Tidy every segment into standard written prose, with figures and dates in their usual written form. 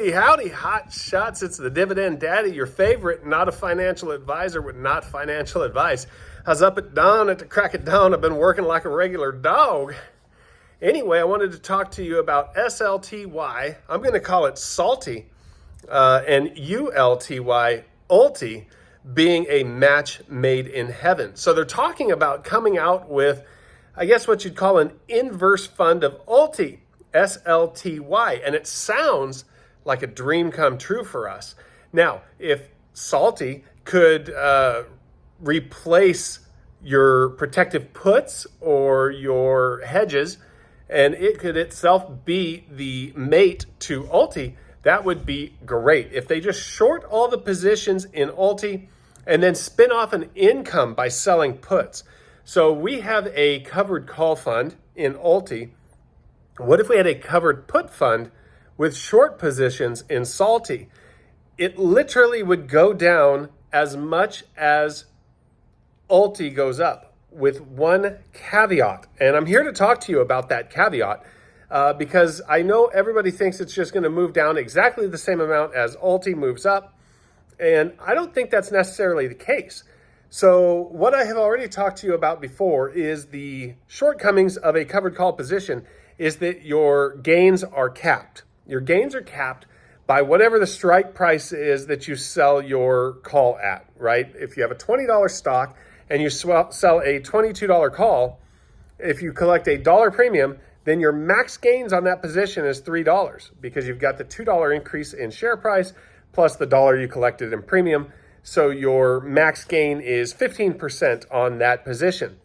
Howdy, howdy, hot shots. It's the Dividend Daddy, your favorite, not a financial advisor with not financial advice. I was up at dawn, at the crack of dawn. I've been working like a regular dog. Anyway, I wanted to talk to you about SLTY. I'm going to call it SLTY, and ULTY, being a match made in heaven. So they're talking about coming out with, I guess what you'd call an inverse fund of ULTY, SLTY, and it sounds like a dream come true for us. Now, if SLTY could replace your protective puts or your hedges, and it could itself be the mate to ULTY, that would be great. If they just short all the positions in ULTY and then spin off an income by selling puts. So we have a covered call fund in ULTY. What if we had a covered put fund with short positions in SLTY? It literally would go down as much as ULTY goes up, with one caveat. And I'm here to talk to you about that caveat because I know everybody thinks it's just going to move down exactly the same amount as ULTY moves up. And I don't think that's necessarily the case. So what I have already talked to you about before is the shortcomings of a covered call position is that your gains are capped. Your gains are capped by whatever the strike price is that you sell your call at, right? If you have a $20 stock and you sell a $22 call, if you collect a dollar premium, then your max gains on that position is $3 because you've got the $2 increase in share price plus the dollar you collected in premium. So your max gain is 15% on that position.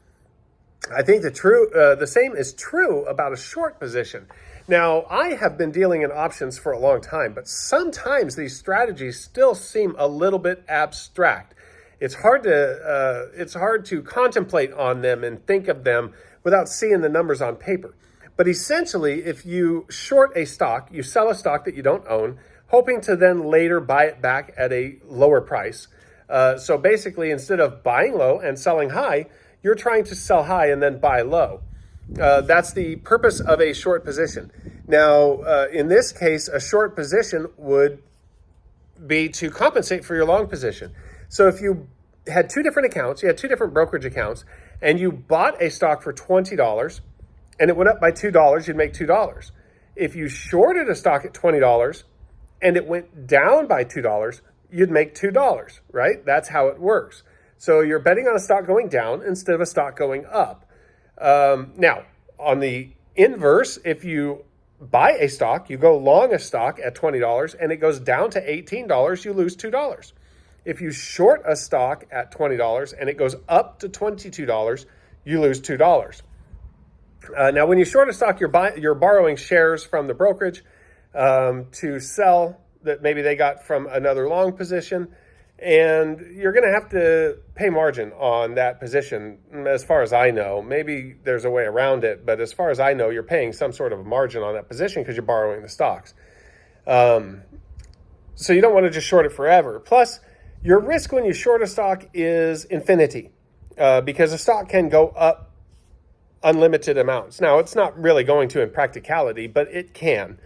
I think the same is true about a short position. Now, I have been dealing in options for a long time, but sometimes these strategies still seem a little bit abstract. It's hard to contemplate on them and think of them without seeing the numbers on paper. But essentially, if you short a stock, you sell a stock that you don't own, hoping to then later buy it back at a lower price. So basically, instead of buying low and selling high, you're trying to sell high and then buy low. That's the purpose of a short position. Now, in this case, a short position would be to compensate for your long position. So if you had two different accounts, you had two different brokerage accounts, and you bought a stock for $20 and it went up by $2, you'd make $2. If you shorted a stock at $20 and it went down by $2, you'd make $2, right? That's how it works. So you're betting on a stock going down instead of a stock going up. Now, on the inverse, if you buy a stock, you go long a stock at $20 and it goes down to $18, you lose $2. If you short a stock at $20 and it goes up to $22, you lose $2. Now, when you short a stock, you're borrowing shares from the brokerage to sell that maybe they got from another long position. And you're going to have to pay margin on that position, as far as I know. Maybe there's a way around it, but as far as I know, you're paying some sort of margin on that position because you're borrowing the stocks. So you don't want to just short it forever. Plus, your risk when you short a stock is infinity because a stock can go up unlimited amounts. Now, it's not really going to in practicality, but it can.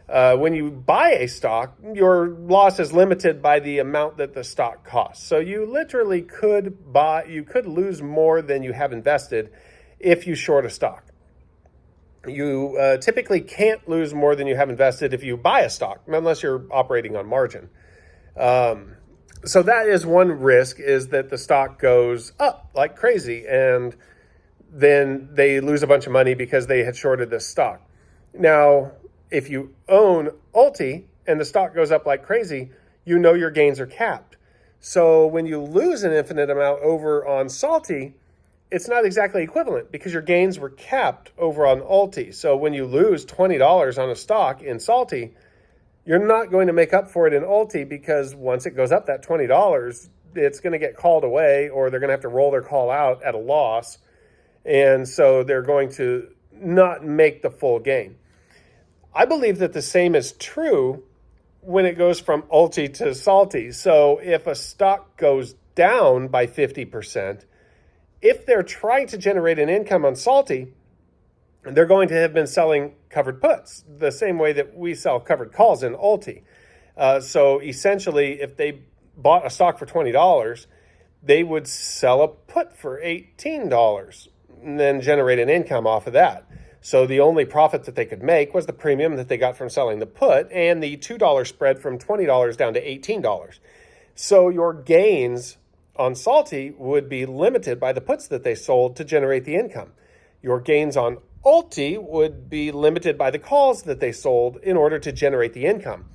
When you buy a stock, your loss is limited by the amount that the stock costs. So you literally could lose more than you have invested if you short a stock. You typically can't lose more than you have invested if you buy a stock, unless you're operating on margin. So that is one risk, is that the stock goes up like crazy and then they lose a bunch of money because they had shorted this stock. Now, if you own ULTY and the stock goes up like crazy, you know your gains are capped. So when you lose an infinite amount over on SLTY, it's not exactly equivalent because your gains were capped over on ULTY. So when you lose $20 on a stock in SLTY, you're not going to make up for it in ULTY because once it goes up that $20, it's going to get called away or they're going to have to roll their call out at a loss. And so they're going to not make the full gain. I believe that the same is true when it goes from ULTY to SLTY. So if a stock goes down by 50%, if they're trying to generate an income on SLTY, they're going to have been selling covered puts the same way that we sell covered calls in ULTY. So essentially, if they bought a stock for $20, they would sell a put for $18 and then generate an income off of that. So the only profit that they could make was the premium that they got from selling the put and the $2 spread from $20 down to $18. So your gains on SLTY would be limited by the puts that they sold to generate the income. Your gains on ULTY would be limited by the calls that they sold in order to generate the income.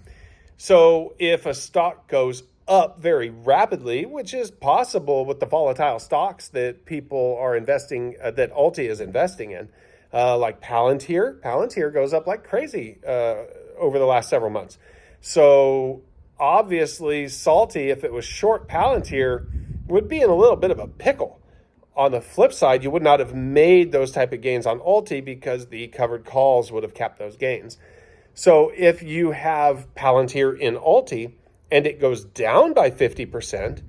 So if a stock goes up very rapidly, which is possible with the volatile stocks that people are investing, that ULTY is investing in, like Palantir. Palantir goes up like crazy over the last several months. So obviously SLTY, if it was short Palantir, would be in a little bit of a pickle. On the flip side, you would not have made those type of gains on ULTY because the covered calls would have capped those gains. So if you have Palantir in ULTY and it goes down by 50%,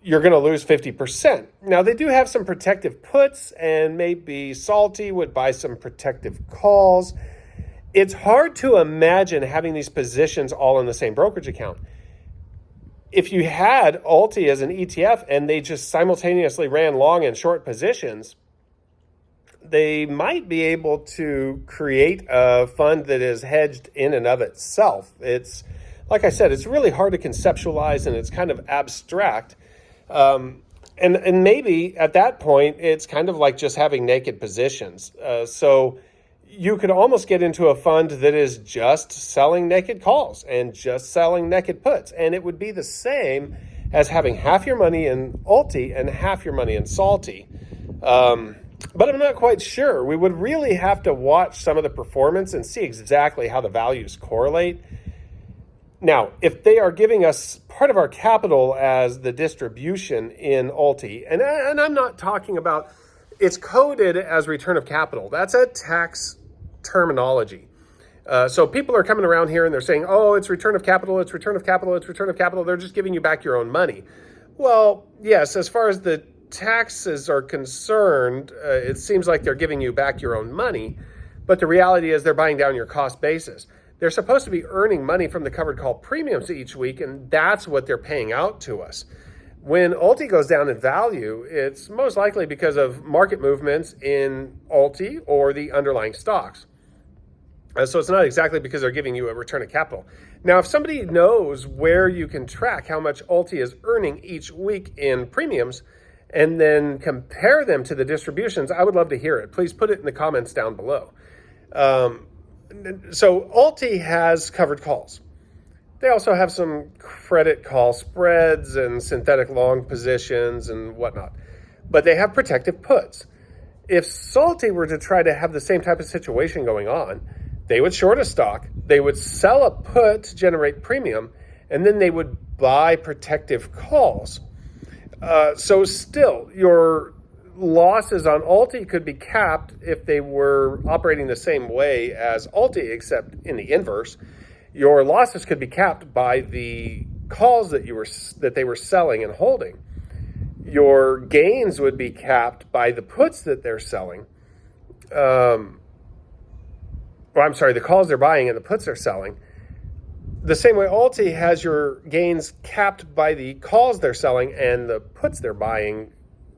you're going to lose 50%. Now, they do have some protective puts, and maybe SLTY would buy some protective calls. It's hard to imagine having these positions all in the same brokerage account. If you had ULTY as an ETF and they just simultaneously ran long and short positions, they might be able to create a fund that is hedged in and of itself. It's, like I said, it's really hard to conceptualize and it's kind of abstract. And maybe at that point, it's kind of like just having naked positions. So you could almost get into a fund that is just selling naked calls and just selling naked puts. And it would be the same as having half your money in ULTY and half your money in SLTY. But I'm not quite sure. We would really have to watch some of the performance and see exactly how the values correlate. Now, if they are giving us part of our capital as the distribution in ULTY, and I'm not talking about, it's coded as return of capital. That's a tax terminology. So people are coming around here and they're saying, oh, it's return of capital, it's return of capital, it's return of capital. They're just giving you back your own money. Well, yes, as far as the taxes are concerned, it seems like they're giving you back your own money, but the reality is they're buying down your cost basis. They're supposed to be earning money from the covered call premiums each week, and that's what they're paying out to us. When ULTY goes down in value, it's most likely because of market movements in ULTY or the underlying stocks. So it's not exactly because they're giving you a return of capital. Now, if somebody knows where you can track how much ULTY is earning each week in premiums and then compare them to the distributions, I would love to hear it. Please put it in the comments down below. So ULTY has covered calls. They also have some credit call spreads and synthetic long positions and whatnot. But they have protective puts. If SLTY were to try to have the same type of situation going on, they would short a stock, they would sell a put to generate premium, and then they would buy protective calls. So still, your losses on ULTY could be capped if they were operating the same way as ULTY, except in the inverse. Your losses could be capped by the calls that they were selling and holding. Your gains would be capped by the puts that they're selling. The calls they're buying and the puts they're selling. The same way ULTY has your gains capped by the calls they're selling and the puts they're buying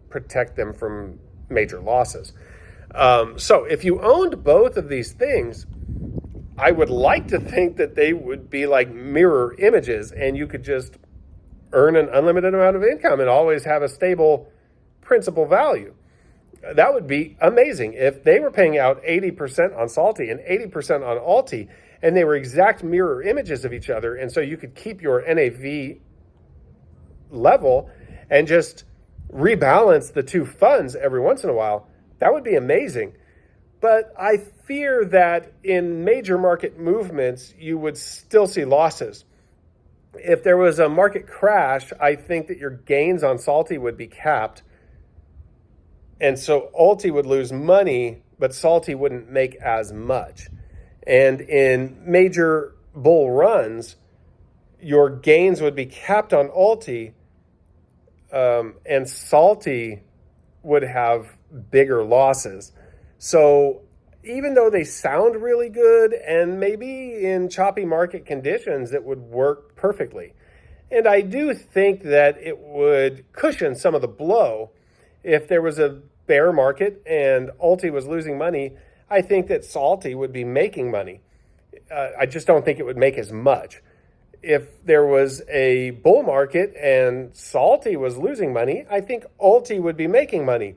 protect them from major losses. So if you owned both of these things, I would like to think that they would be like mirror images and you could just earn an unlimited amount of income and always have a stable principal value. That would be amazing. If they were paying out 80% on SLTY and 80% on ULTY, and they were exact mirror images of each other, and so you could keep your NAV level and just rebalance the two funds every once in a while, that would be amazing. But I fear that in major market movements, you would still see losses. If there was a market crash, I think that your gains on SLTY would be capped. And so ULTY would lose money, but SLTY wouldn't make as much. And in major bull runs, your gains would be capped on ULTY, and SLTY would have bigger losses. So even though they sound really good, and maybe in choppy market conditions, it would work perfectly. And I do think that it would cushion some of the blow if there was a bear market and ULTY was losing money. I think that SLTY would be making money. I just don't think it would make as much. If there was a bull market and SLTY was losing money, I think ULTY would be making money.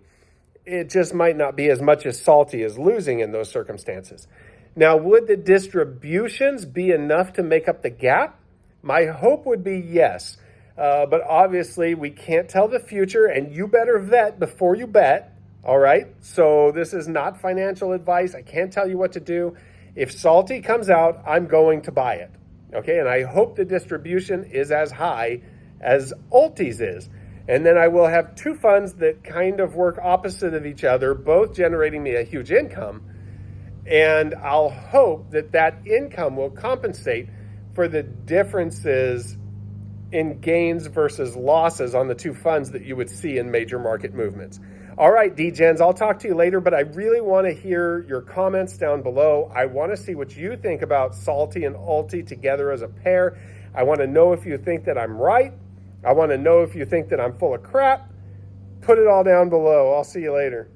It just might not be as much as SLTY is losing in those circumstances. Now, would the distributions be enough to make up the gap? My hope would be yes. But obviously, we can't tell the future, and you better vet before you bet. All right? So this is not financial advice. I can't tell you what to do. If SLTY comes out, I'm going to buy it. Okay? And I hope the distribution is as high as ULTY's is. And then I will have two funds that kind of work opposite of each other, both generating me a huge income. And I'll hope that that income will compensate for the differences in gains versus losses on the two funds that you would see in major market movements. All right, DGens, I'll talk to you later, but I really want to hear your comments down below. I want to see what you think about SLTY and ULTY together as a pair. I want to know if you think that I'm right. I want to know if you think that I'm full of crap. Put it all down below. I'll see you later.